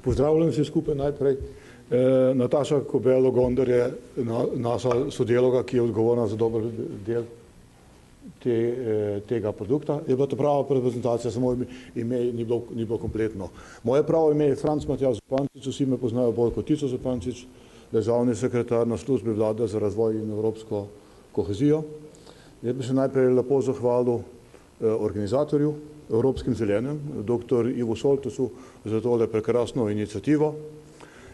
Pozdravljam vsi skupaj najprej. Nataša Kobelo-Gondar je naša sodelavka, ki je odgovorna za dober del tega produkta. Je bila to prava prezentacija, samo ime ni bilo kompletno. Moje pravo ime je Franc Matjaž Zupančič, vsi me poznajo bolj kot Tico Zupančič, državni sekretar na službi vlade za razvoj in evropsko kohezijo. Jaz bi se najprej lepo zahvalil organizatorju, Evropskim zelenem, dr. Ivo Šoltesu, za tole prekrasno inicijativo.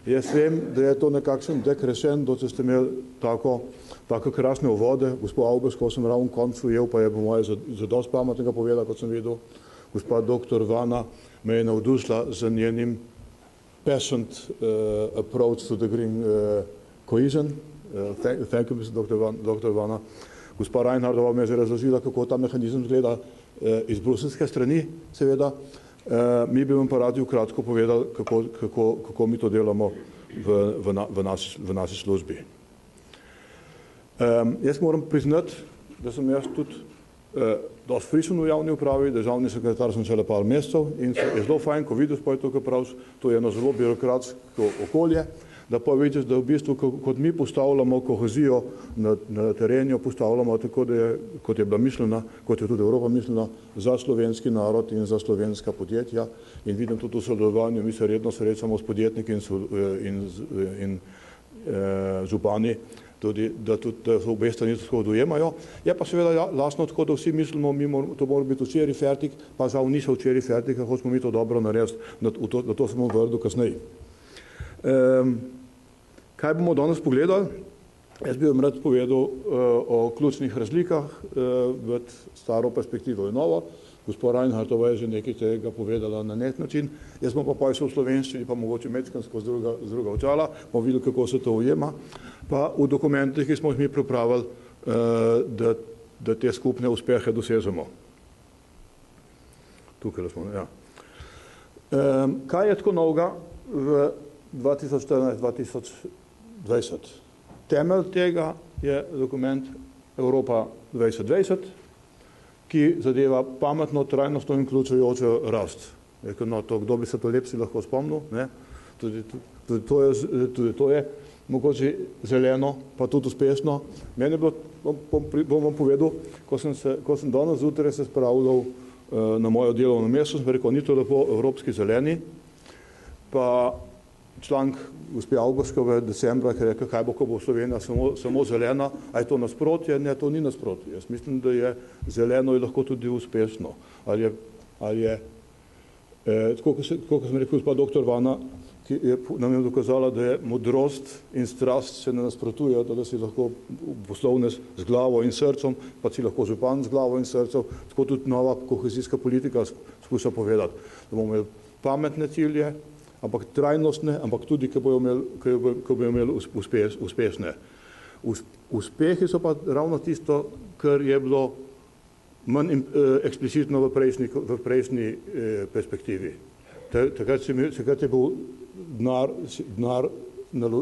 Jaz vem, da je to nekakšen dekrešendo, če ste imeli tako krasne uvode. Gospod Avbersko sem ravno koncu ujel, pa je po moje za dosti pametnega povedala, kot sem videl. Gospa dr. Vana me je navdušila z njenim passionate approach to the green cohesion. Thank you, dr. Vana. Gospa Reinhardova me je že razložila, kako ta mehanizem izgleda iz bruselske strani, seveda. Mi bi vam pa radi kratko povedali, kako mi to delamo v naši službi. Jaz moram priznati, da sem jaz tudi dosti frišen v javni upravi, državni sekretar sem šele par mesecev in je zelo fajn, ko vidiš, pa je to, kar praviš, to je eno zelo birokratsko okolje, da pa vidiš, da v bistvu, kot mi postavljamo kohezijo na terenu, postavljamo tako, kot je bila mišljena, kot je tudi Evropa mišljena, za slovenski narod in za slovenska podjetja. In vidim tudi v sodelovanju, mi se redno srečamo s podjetniki in župani, da so obe strani tako dojemajo. Je pa seveda jasno tako, da vsi mislimo, to mora biti včeraj fertik, pa žal niso včeraj fertik, kako smo mi to dobro narediti, da to smo vrdu kasneje. Kaj bomo danes pogledali? Jaz bi vam rad povedal o ključnih razlikah med staro perspektivo in novo. Gospod Reinhardova je že nekaj tega povedala na nek način. Jaz bom pa šel v slovenščini, pa mogoče mečkam skozi druga očala, bomo videli, kako se to ujema. Pa v dokumentih, ki smo jih mi pripravili, da te skupne uspehe dosežemo. Tukaj smo, ja. Kaj je tako novega v 2014-2020. Temelj tega je dokument Evropa 2020, ki zadeva pametno, trajnostno in vključujočo rast. Kdo bi se to lepši lahko spomnil? Tudi to je mogoče zeleno, pa tudi uspešno. Meni je bilo, bom vam povedal, ko sem danes zjutraj se spravljal na mojo delovno mesto, sem rekel, ni to lepo evropski zeleni, pa članek gospe Avberskove decembra, ki je rekel, kaj bo, ko bo Slovenija samo zelena, a je to nasprotje? Ne, to ni nasprotje. Jaz mislim, da je zeleno in lahko tudi uspešno. Tako kot sem rekel, gospa dr. Vana, ki nam je dokazala, da je modrost in strast se ne nasprotujejo, da si lahko poslovnež z glavo in srcem, pa si lahko župan z glavo in srcem, tako tudi nova kohezijska politika skuša povedati, da bomo imeli pametne cilje, ampak trajnostne, ampak tudi, ko bojo imeli uspešne. Uspehi so pa ravno tisto, kar je bilo manj eksplicitno v prejšnji perspektivi. Takrat je bil denar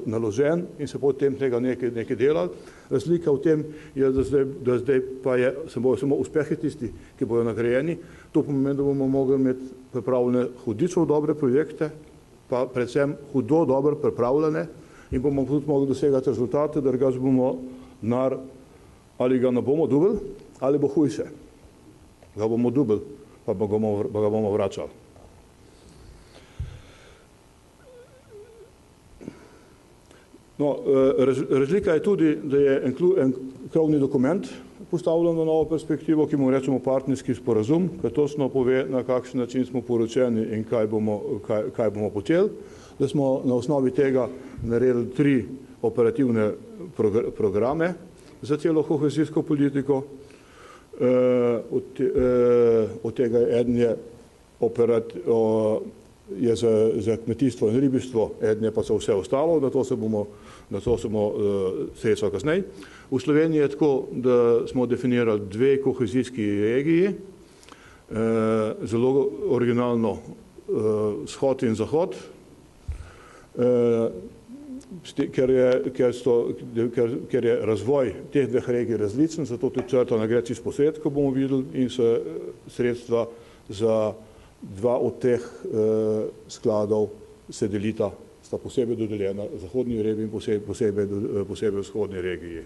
naložen in se potem tega nekaj delali. Razlika v tem je, da zdaj pa bojo samo uspehi tisti, ki bojo nagrajeni. To pomeni, da bomo mogli imeti pripravljene hudičev dobre projekte, pa predvsem hudo dobro pripravljene in bomo tudi mogli dosegati rezultate, da drugače bomo denar ali ga ne bomo dobili, ali bo hujše. Ga bomo dobili, pa ga bomo vračali. No, razlika je tudi, da je en krovni dokument postavljen na novo perspektivo, ki mu rečemo partnerski sporazum, ki točno pove, na kakšen način smo poročeni in kaj bomo počeli, da smo na osnovi tega naredili 3 operativne programe za celo kohezijsko politiko. Od tega eden je za kmetijstvo in ribištvo, eden je pa za vse ostalo, na to se bomo srečali kasneje. V Sloveniji je tako, da smo definirali 2 kohezijski regiji, zelo originalno vzhod in zahod, ker je razvoj teh 2 regij različen, zato tudi črta ne gre čisto posred, ko bomo videli, in se sredstva za 2 od teh skladov se delita, sta posebej dodeljena zahodni regiji in posebej vzhodni regiji.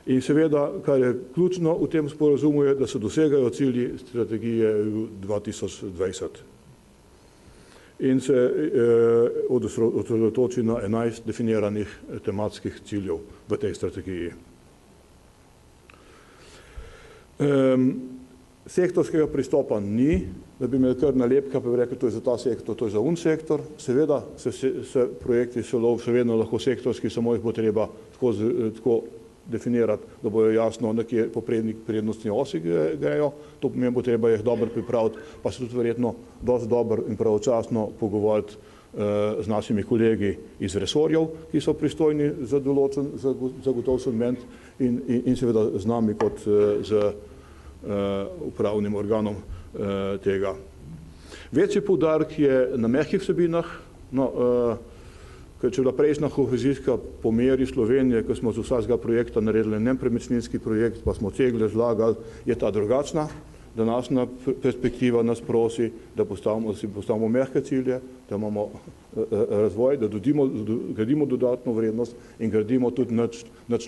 In seveda, kar je ključno v tem sporazumu, je, da se dosegajo cilji strategije 2020. In se osredotoči na 11 definiranih tematskih ciljev v tej strategiji. Sektorskega pristopa ni, da bi imeli kar nalepka, pa bi rekli, to je za ta sektor, to je za sektor. Seveda se projekti še vedno lahko sektorski, samo jih bo treba tako definirati, da bojo jasno, nekje po prednostni osi grejo. To pomeni, bo treba jih dobro pripraviti, pa se tudi verjetno dosti dobro in pravočasno pogovoriti z našimi kolegi iz resorjev, ki so pristojni za gotov segment in seveda z nami kot z upravnim organom tega. Večji poudarek je na mehkih vsebinah, ker če je bila prejšnja kohezijska po meri Slovenije, ko smo z vsakega projekta naredili nepremičninski projekt, pa smo cegle zlagali, je ta drugačna. Današnja perspektiva nas prosi, da si postavimo mehke cilje, da imamo razvoj, da gradimo dodatno vrednost in gradimo tudi na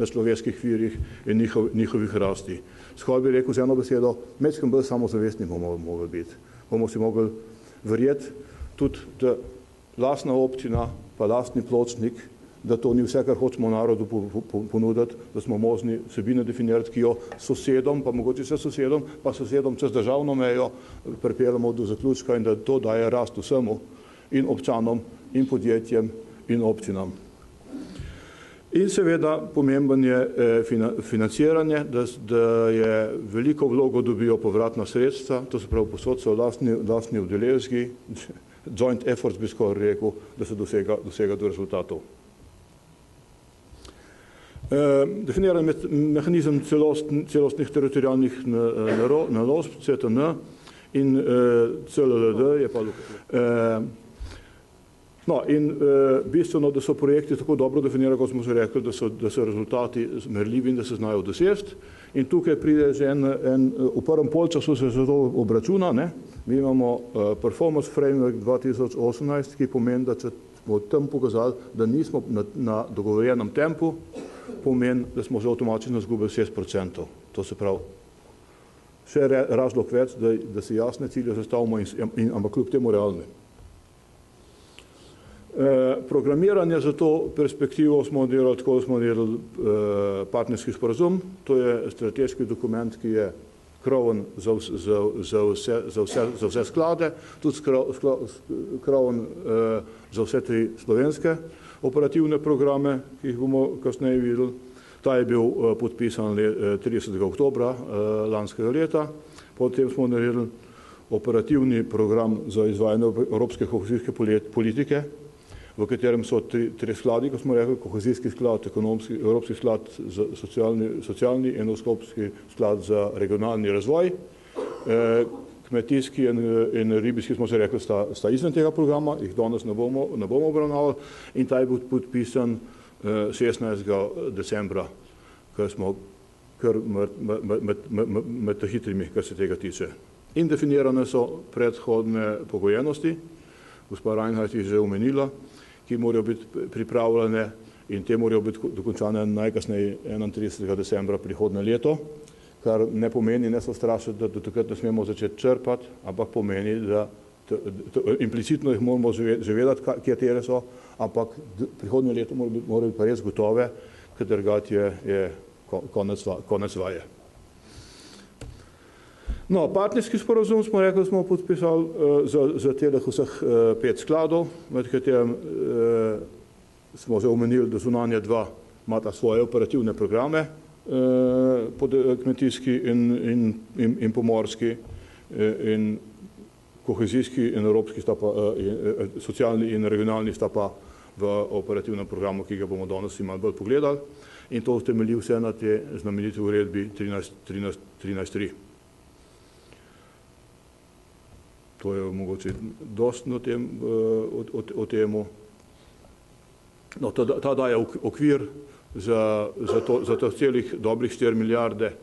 človeških virih in njihovih rasti. Skoraj bi rekel z eno besedo, majčkeno bolj samozavestni bomo mogli biti. Bomo si mogli verjeti tudi, da lastna občina pa lastni pločnik, da to ni vse, kar hočemo narodu ponuditi, da smo možni vsebine definirati, ki jo sosedom, pa mogoče vse sosedom, pa sosedom čez državno mejo pripeljamo do zaključka in da to daje rast vsemu in občanom in podjetjem in občinam. In seveda pomemben je financiranje, da je veliko vlogo dobijo povratna sredstva, to se pravi posod so lastni udeležki, joint efforts bi skoraj rekel, da se dosega do rezultatov. Definiran mehanizem celostnih teritorijalnih naložb, CTN in CLLD je pa in bistveno, da so projekti tako dobro definirani, kot smo že rekli, da so rezultati merljivi in da se znajo doseči. In tukaj pride že v prvem polčasu se za to obračuna. Mi imamo Performance Framework 2018, ki pomeni, da če smo tam pokazali, da nismo na dogovorjenem tempu, pomeni, da smo že avtomatično izgubili 6%. To se pravi, še razlog več, da si jasne cilje zastavimo, ampak kljub temu realne. Programiranje za to perspektivo smo delali tako, da smo delali partnerski sporazum. To je strateški dokument, ki je kroven za vse sklade, tudi kroven za vse tri slovenske operativne programe, ki jih bomo kasneje videli. Ta je bil podpisan 30. oktobra lanskega leta. Potem smo naredili operativni program za izvajanje evropske kohezijske politike, v katerem so tri skladi, kot smo rekli, kohezijski sklad, evropski sklad za socialni in evropski sklad za regionalni razvoj. Kmetijski in ribiški, smo se rekli, sta izven tega programa, jih danes ne bomo obravnavali in ta je bil podpisan 16. decembra, ker smo kar med hitrimi, kar se tega tiče. In definirane so predhodne pogojenosti, gospa Reinhardt je že omenila, ki morajo biti pripravljene in te morajo biti dokončane najkasneje 31. decembra prihodnje leto, kar ne pomeni, ne so strašiti, da do takrat ne smemo začeti črpati, ampak pomeni, da implicitno jih moramo že vedeti, katere so, ampak prihodnje leto morajo biti pa res gotove, ker drugače je konec vaje. No, partnerski sporazum smo rekli, smo podpisali za teh vseh 5 skladov, med katerim smo že omenili, da zunanja dva imata svoje operativne programe, kmetijski in pomorski in kohezijski in evropski sta pa, socialni in regionalni sta pa v operativnem programu, ki ga bomo danes malo bolj pogledali in to temelji vse na te znameniti uredbi 13.3. To je mogoče dosti o temu. No, ta daje okvir za to celih dobrih 4 milijarde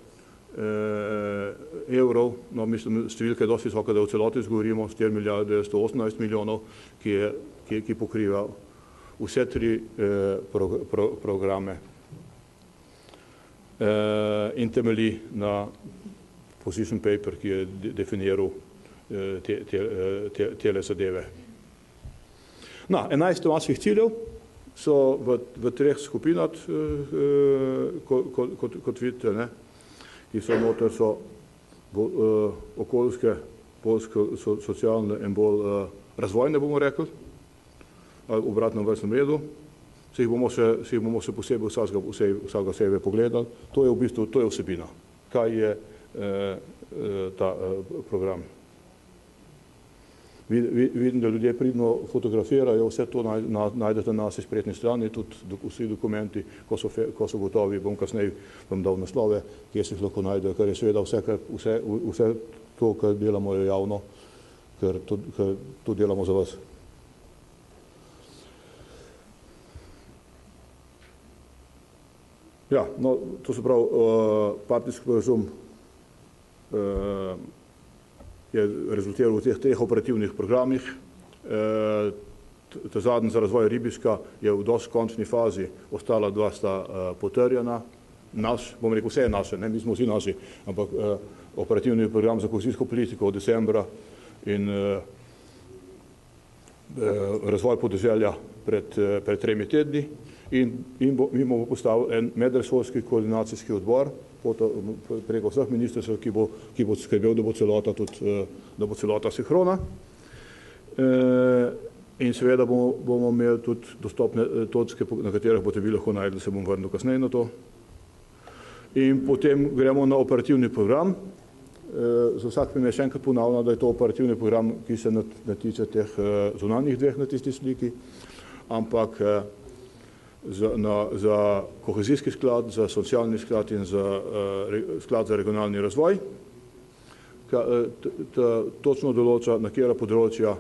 evrov, no mislim, številka je dosti visoka, da v celoti izgovorimo 4 milijarde 118 milijonov, ki pokriva vse tri programe in temelji na position paper, ki je definiral tele zadeve. 11 tematskih ciljev so v treh skupinah, kot vidite, ne, ki so noter, so okoljske, socialne in bolj razvojne, bomo rekli, ali v obratnem vrstnem redu. Si jih bomo še posebej vsakega sebe pogledali. To je v bistvu, to je vsebina. Kaj je ta program? Vidim, da ljudje pridno fotografirajo, vse to najdete na naši spletni strani, tudi vsi dokumenti, ko so gotovi, bom kasneje vam dal naslove, kje se jih lahko najdejo, ker je seveda vse to, kar delamo, je javno, ker to delamo za vas. Ja, no, to se pravi, partnerski sporazum je rezultiral v teh treh operativnih programih. Ta zadnji za razvoj ribiška je v dosti končni fazi, ostala dva sta potrjena. Naš, bom rekel, vse je naše, ne, mi smo vsi naši, ampak operativni program za kohezijsko politiko od decembra in razvoj podeželja pred 3 tedni in mi bomo postavili en medresorski koordinacijski odbor preko vseh ministrstev, ki bo skrbel, da bo celota sinhrona. In seveda bomo imeli tudi dostopne točke, na katerih boste vi lahko najdli, se bom vrnil kasneje na to. In potem gremo na operativni program. Za vsak primer še enkrat ponavljam, da je to operativni program, ki se ne tiče teh zunanjih dveh na tisti sliki, ampak za kohezijski sklad, za socialni sklad in za sklad za regionalni razvoj. Točno določa, na katera področja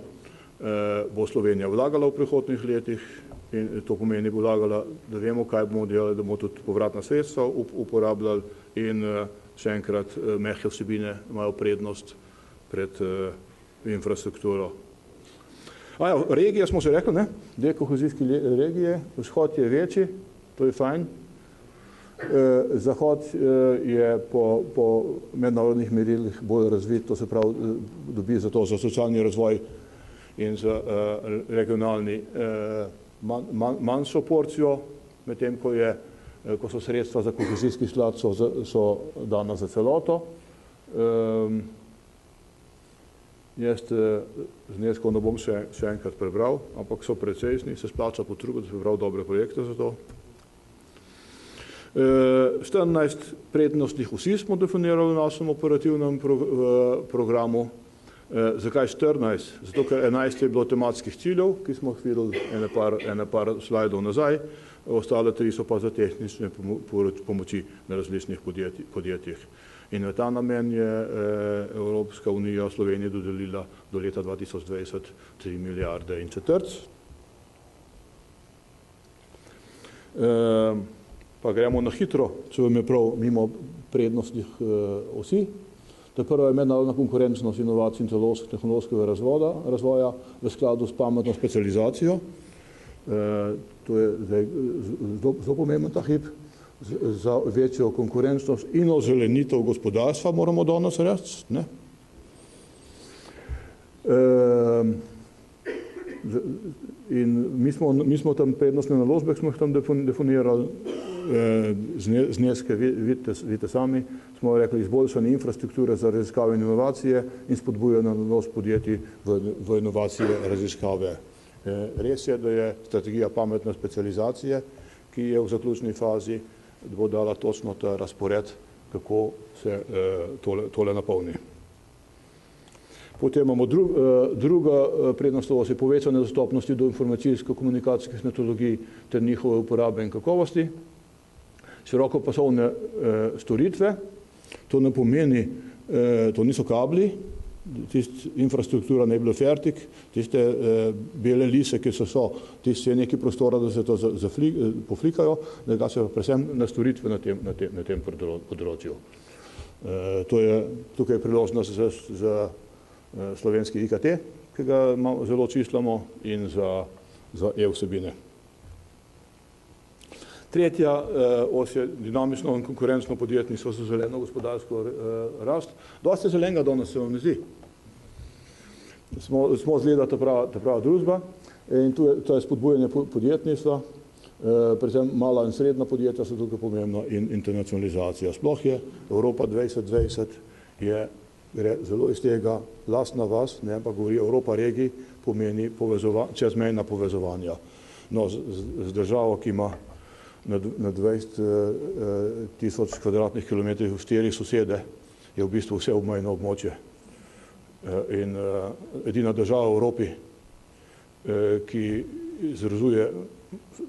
bo Slovenija vlagala v prihodnjih letih in to pomeni bo vlagala, da vemo, kaj bomo delali, da bomo tudi povratna sredstva uporabljali in še enkrat mehke vsebine imajo prednost pred infrastrukturo. Regije smo se rekli, ne? Dve kohezijski regije, vzhod je večji, to je fajn. Zahod je po mednarodnih merilih bolj razvit, to se pravi, dobi za to za socialni razvoj in za regionalni manjšo porcijo, medtem ko so sredstva za kohezijski sklad so dana za celoto. Jaz zneskov ne bom še enkrat prebral, ampak so precejšnji, se splača potruditi, da se prebral dobre projekte za to. 14 prednostnih osi smo definirali v našem operativnem programu. Zakaj 14? Zato, ker 11 je bilo tematskih ciljev, ki smo jih videli ene par slajdov nazaj, ostale 3 so pa za tehnične pomoči na različnih podjetjih. In v ta namen je Evropska unija Sloveniji dodelila do leta 2020 3 milijarde in četrt. Pa gremo na hitro, če vam je prav, mimo prednostnih osi. Prva je mednarodna konkurenčnost, inovacij in tehnološkega razvoja v skladu s pametno specializacijo. To je zelo pomemben ta hip. Za večjo konkurenčnost in ozelenitev gospodarstva moramo danes reči, ne? In mi smo tam prednostne naložbe, smo jih tam definirali, zneske, vidite sami, smo rekli izboljšanje infrastrukture za raziskave in inovacije in spodbujanje naložb podjetij v inovacije raziskave. Res je, da je strategija pametne specializacije, ki je v zaključni fazi, da bo dala točno ta razpored, kako se tole napolni. Potem imamo druga prednost, to je povečanje dostopnosti do informacijsko-komunikacijskih metodologij ter njihove uporabe in kakovosti. Širokopasovne storitve, to ne pomeni, to niso kabli, infrastruktura ne je bila fertik, tiste bele lise, ki so, tiste je nekaj prostora, da se to poflikajo, da ga se predvsem na storitve na tem področju. Tukaj je priložnost za slovenski IKT, ki ga zelo čislamo, in za e-vsebine. Tretja os je dinamično in konkurenčno podjetništvo za zeleno gospodarsko rast. Dosti zelenega danes se vam ne zdi. Smo zgleda ta prava družba in to je spodbujanje podjetništva, predvsem mala in srednja podjetja so tukaj pomembna in internacionalizacija. Sploh je Evropa 2020 gre zelo iz tega lastna vas, ne pa govori Evropa regij, pomeni čezmejna povezovanja. No, z državo, ki ima na 20 tisoč kvadratnih kilometrih 4 sosede, je v bistvu vse obmejno območje. In edina država v Evropi, ki izrazuje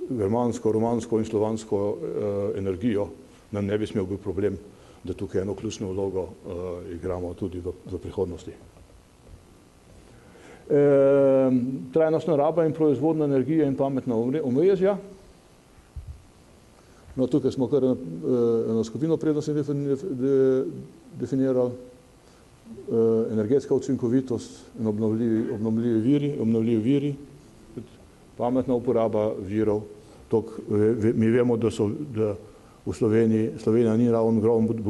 germansko, romansko in slovansko energijo, nam ne bi smel biti problem, da tukaj eno ključno vlogo igramo tudi v prihodnosti. Trajnostna raba in proizvodna energija in pametna omrežja. No, tukaj smo kar eno skupino prednosti definirali. Energetska učinkovitost in obnovljivi viri, pametna uporaba virov. Mi vemo, da v Slovenija ni ravno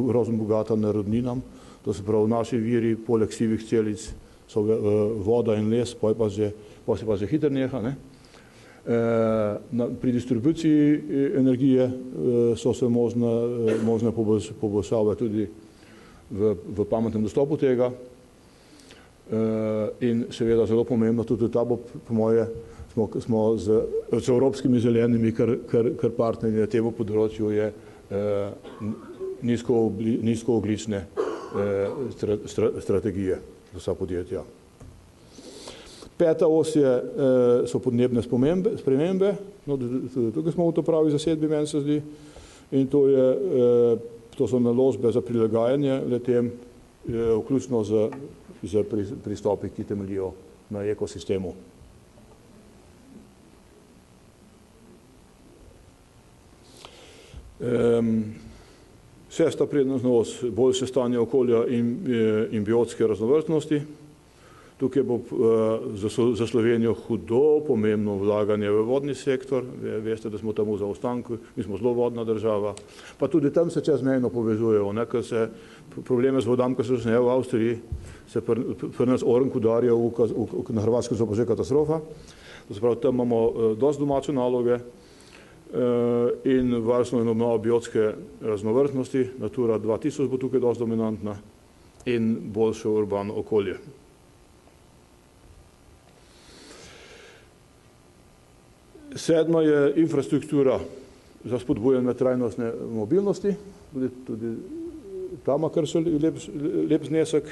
grozno bogata na rudninam, to se pravi naši viri, poleg sivih celic so voda in les, pa se pa že hitro neha, ne? Pri distribuciji energije so se možne poboljšave tudi v pametnem dostopu tega in seveda zelo pomembno, tudi ta bo po moje, smo z evropskimi zelenimi kar partnerji na tem področju, je nizkoogljične strategije za vsa podjetja. Peta os so podnebne spremembe, no, tukaj smo v to pravi zasedbi, meni se zdi, in to so naložbe za prilagajanje le-tem, vključno z pristopi, ki temeljijo na ekosistemu. Šesta prednostna os, boljše stanje okolja in biotske raznovrstnosti. Tukaj bo za Slovenijo hudo pomembno vlaganje v vodni sektor. Veste, da smo tam v zaostanku, mi smo zelo vodna država. Pa tudi tam se čezmejno povezujejo, ker se probleme z vodami, ki so se v Avstriji, se pri nas Orenk udarijo, na Hrvatskem so pa že katastrofa. To se pravi, tam imamo dosti domače naloge in varstvo in obnova biotske raznovrstnosti. Natura 2000 bo tukaj dosti dominantna in boljše urbano okolje. Sedma je infrastruktura za spodbujanje trajnostne mobilnosti, tudi tam ima kar še lep znesek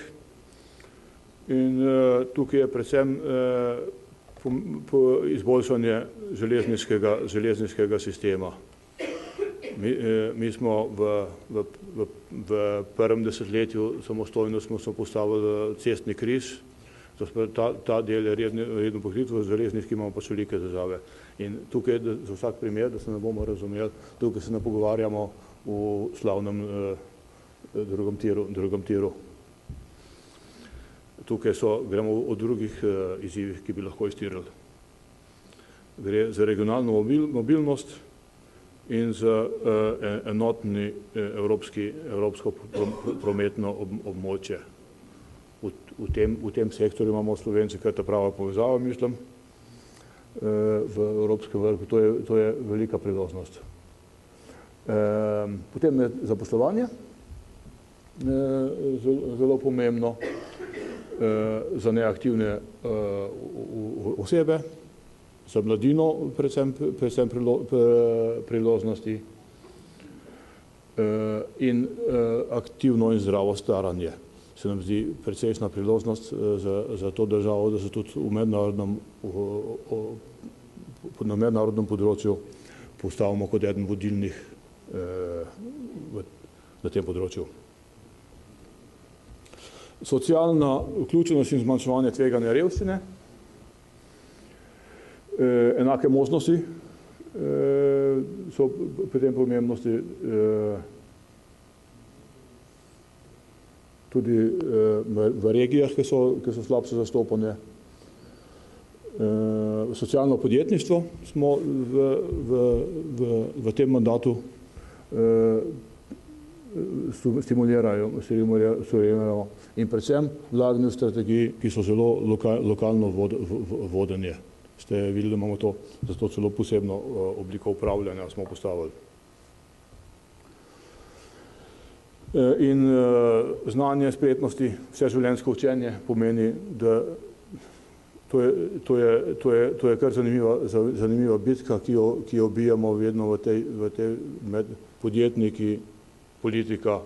in tukaj je predvsem izboljšanje železniškega sistema. Mi smo v prvem desetletju samostojno smo postavili cestni križ, ta del je redno pokrit, v železniški imamo pač velike težave. In tukaj, za vsak primer, da se ne bomo razumeli, tukaj se ne pogovarjamo v slavnem drugem tiru. Tukaj gremo o drugih izzivih, ki bi lahko iztirali. Gre za regionalno mobilnost in za enotni evropsko prometno območje. V tem sektorju imamo Slovenci kar ta prava povezava, mislim, v Evropskem vrhu. To je velika priložnost. Potem je zaposlovanje zelo pomembno za neaktivne osebe, za mladino predvsem priložnosti in aktivno in zdravo staranje. Se nam zdi precejšnja priložnost za to državo, da se tudi na mednarodnem področju postavimo kot eden vodilnih na tem področju. Socialna vključenost in zmanjševanje tveganja revščine, enake možnosti so pri tem pomembnosti. tudi v regijah, ki so slabše zastopane. Socialno podjetništvo smo v tem mandatu stimulirajo in predvsem vlaganje v strategiji, ki so zelo lokalno vodenje. Ste videli, da imamo to, zato celo posebno obliko upravljanja smo postavili. In znanje, spretnosti, vseživljenjsko učenje pomeni, da to je kar zanimiva bitka, ki jo bijemo vedno v tej med podjetniki, politika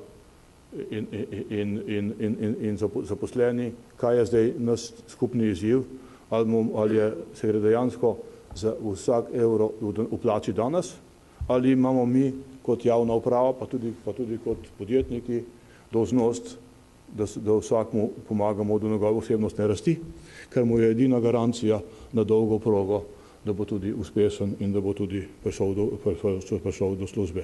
in zaposleni, kaj je zdaj naš skupni izziv, ali se gre dejansko za vsak evro v plači danes, ali imamo mi kot javna uprava, pa tudi kot podjetniki, dolžnost, da vsakmu pomagamo do njegove osebnostne rasti, ker mu je edina garancija na dolgo progo, da bo tudi uspešen in da bo tudi prišel do službe.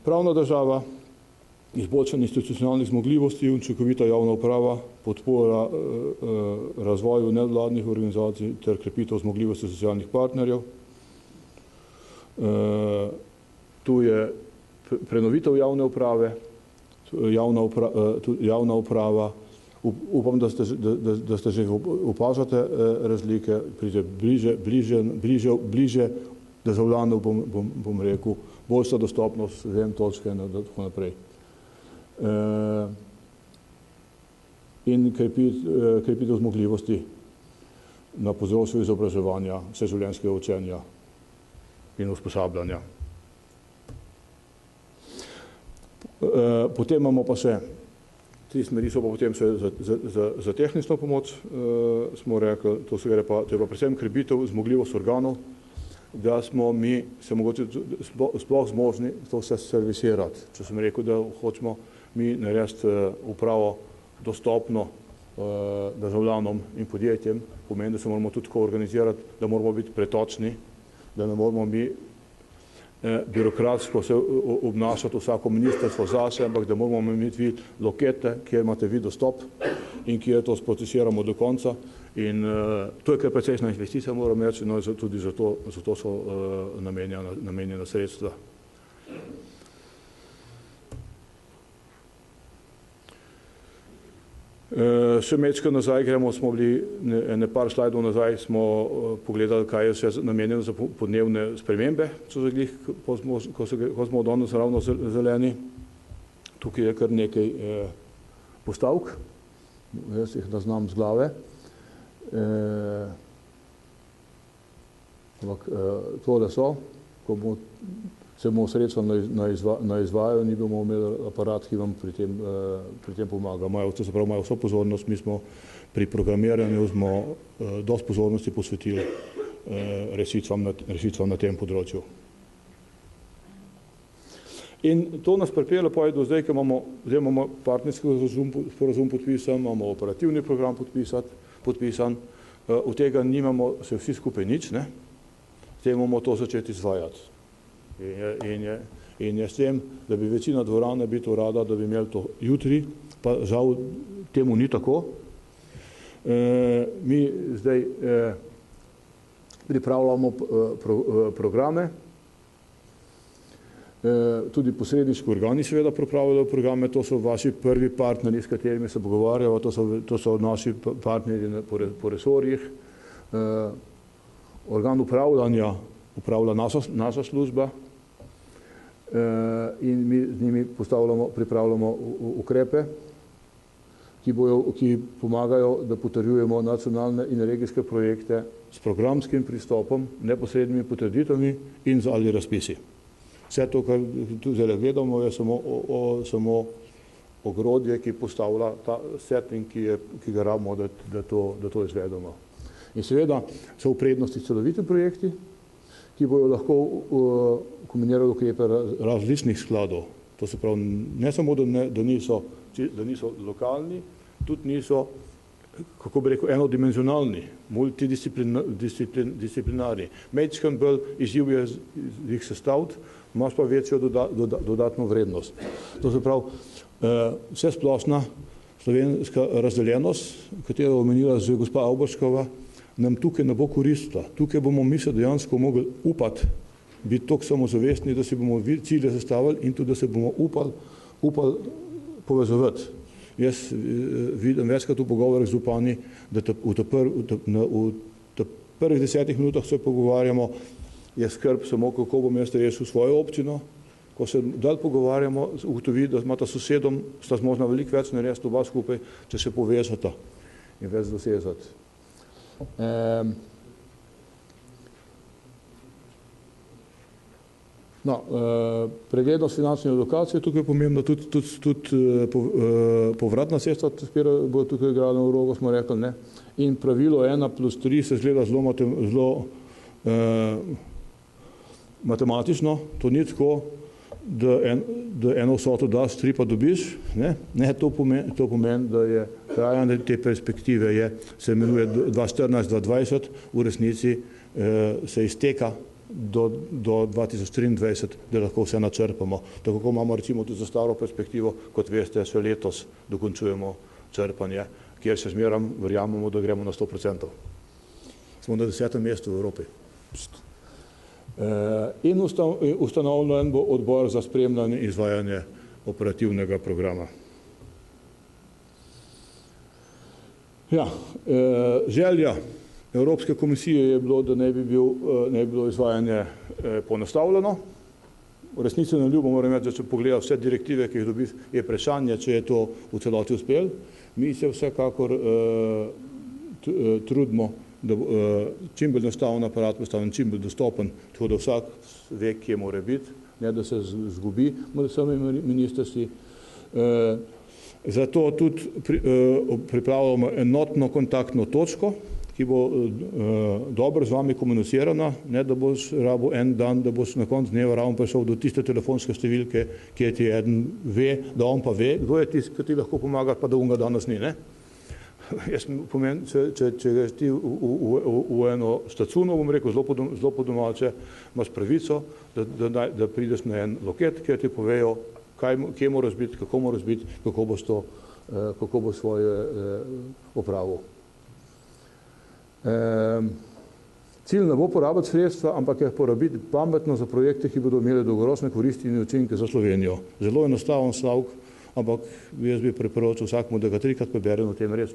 Pravna država, izboljšanje institucionalnih zmogljivosti, učinkovita javna uprava, podpora razvoju nevladnih organizacij ter krepitev zmogljivosti socialnih partnerjev. Tu je prenovitev javne uprave, javna uprava. Upam, da ste že opažate razlike, bliže državljanov, bom rekel, boljša dostopnost, vem točke in tako naprej. In krepitev zmogljivosti na področju izobraževanja, vseživljenjskega učenja in usposabljanja. Potem imamo pa še, tri smeri so pa potem še za tehnično pomoč, smo rekli, to je pa predvsem krepitev zmogljivost organov, da smo mi se mogoče sploh zmožni to vse servisirati. Če sem rekel, da hočemo mi narediti upravo dostopno državljanom in podjetjem, pomeni, da se moramo tudi tako organizirati, da moramo biti pretočni, da ne moramo mi birokratsko se obnašati vsako ministrstvo zase, ampak da moramo imeti lokete, kjer imate vi dostop in kjer to sprocesiramo do konca. In to je kar precejšnja investicija, moram reči, no tudi zato so namenjena sredstva. Še mečko nazaj gremo, smo bili par slajdov nazaj, smo pogledali, kaj je vse namenjeno za podnebne spremembe, ko smo danes ravno zeleni. Tukaj je kar nekaj postavk, jaz jih ne znam z glave. Ampak tole so, ko se bomo srečali na izvaju, ni bomo imeli aparat, ki vam pri tem pomaga. To se pravi, imajo vso pozornost, mi smo pri programiranju dosti pozornosti posvetili rešitvam na tem področju. In to nas pripelje pa do zdaj, ker imamo partnerski sporazum podpisan, imamo operativni program podpisan, od tega nimamo se vsi skupaj nič, zdaj moramo to začeti izvajati. In je s tem, da bi večina dvorane bi to rada, da bi imeli to jutri, pa žal temu ni tako. Mi zdaj pripravljamo programe, tudi posredniški organi seveda pripravljajo programe, to so vaši prvi partnerji, s katerimi se pogovarjamo, to so naši partnerji po resorjih. Organ upravljanja upravlja naša služba in mi z njimi pripravljamo ukrepe, ki pomagajo, da potrjujemo nacionalne in regijske projekte s programskim pristopom, neposrednimi potrditvami in ali razpisi. Vse to, kar tu zdaj gledamo, je samo ogrodje, ki postavlja ta setting, ki ga rabimo, da to izvedemo. In seveda so v prednosti celoviti projekti, ki bojo lahko kombinirali ukrepe različnih skladov. To se pravi, ne samo, da niso lokalni, tudi niso kako bi rekel, enodimenzionalni, multidisciplinarni. Majčkeno bolj izziv je jih sestaviti, imaš pa večjo dodatno vrednost. To se pravi, vse splošna slovenska razdeljenost, katero je omenila že gospa Avberškova, nam tukaj ne bo koristila. Tukaj bomo mi se dejansko mogli upati, biti toliko samozavestni, da si bomo cilje zastavili in tudi, da se bomo upali povezovati. Jaz vidim večkrat v pogovorih z župani, da v prvih 10 minutah se pogovarjamo, je skrb samo, kako bom jaz rešil svojo občino. Ko se dalj pogovarjamo, ugotovi, da imata sosedom, sta zmožna veliko več narediti oba skupaj, če se povezata in več dosežati. Preglednost finančne alokacije, tukaj je pomembno tudi povratna sredstva, bo tukaj igrala vlogo, smo rekli, ne. In pravilo 1+3 se zgleda zelo matematično, to ni tako, da eno vsoto daš, 3 pa dobiš, ne, to pomeni, da je trajanje te perspektive se imenuje 2014-2020, v resnici se izteka do 2023, da lahko vse načrpamo. Tako kot imamo recimo tudi za staro perspektivo, kot veste, še letos dokončujemo črpanje, kjer se zmeram verjamemo, da gremo na 100%. Smo na 10. mestu v Evropi. In ustanovljen bo odbor za spremljanje in izvajanje operativnega programa. Želja Evropske komisije je bilo, da ne bi bilo izvajanje poenostavljeno. V resnici na ljubo moram reči, da če pogleda vse direktive, ki jih dobi, je vprašanje, če je to v celoti uspelo. Mi se vsekakor trudimo, da čim bolj enostaven aparat postavljen, čim bolj dostopen, tako da vsak ve, kje mora biti, ne da se zgubi med vsemi ministrstvi. Zato tudi pripravljamo enotno kontaktno točko, ki bo dobro z vami komunicirana, ne da boš rabil en dan, da boš na koncu dneva ravno prišel do tiste telefonske številke, kjer ti eden ve, da on pa ve, kdo je tisti, ki ti lahko pomaga, pa da on ga danes ni, ne? Jaz pomeni, če greš ti v eno štacuno, bom rekel, zelo po domače, imaš pravico, da prideš na en loket, kjer ti povejo, kje moraš biti, kako boš svoje opravil. Cilj ne bo porabiti sredstva, ampak je porabiti pametno za projekte, ki bodo imeli dolgoročne koristi in učinke za Slovenijo. Zelo enostaven stavek, ampak jaz bi priporočil vsakmu, da ga 3-krat prebere in o tem res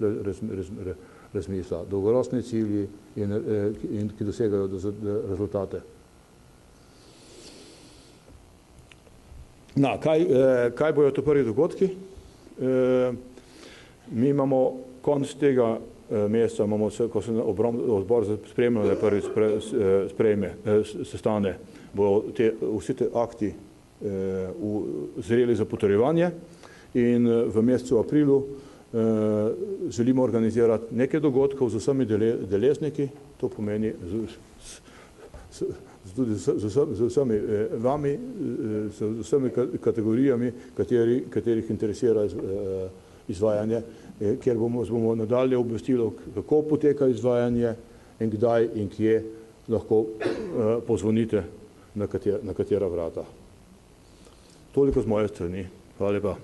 razmisla. Dolgoročni cilji, ki dosegajo rezultate. Kaj bojo to prvi dogodki? Mi imamo konec tega meseca, ko se odbor za spremljanje prvič sestane, bodo vsi te akti zreli za potrjevanje in v mesecu aprilu želimo organizirati nekaj dogodkov z vsemi deležniki, to pomeni tudi z vsemi vami, z vsemi kategorijami, katerih interesira izvajanje, kjer bomo nadalje obvestili, kako poteka izvajanje in kdaj in kje lahko pozvonite na katera vrata. Toliko z moje strani. Hvala lepa.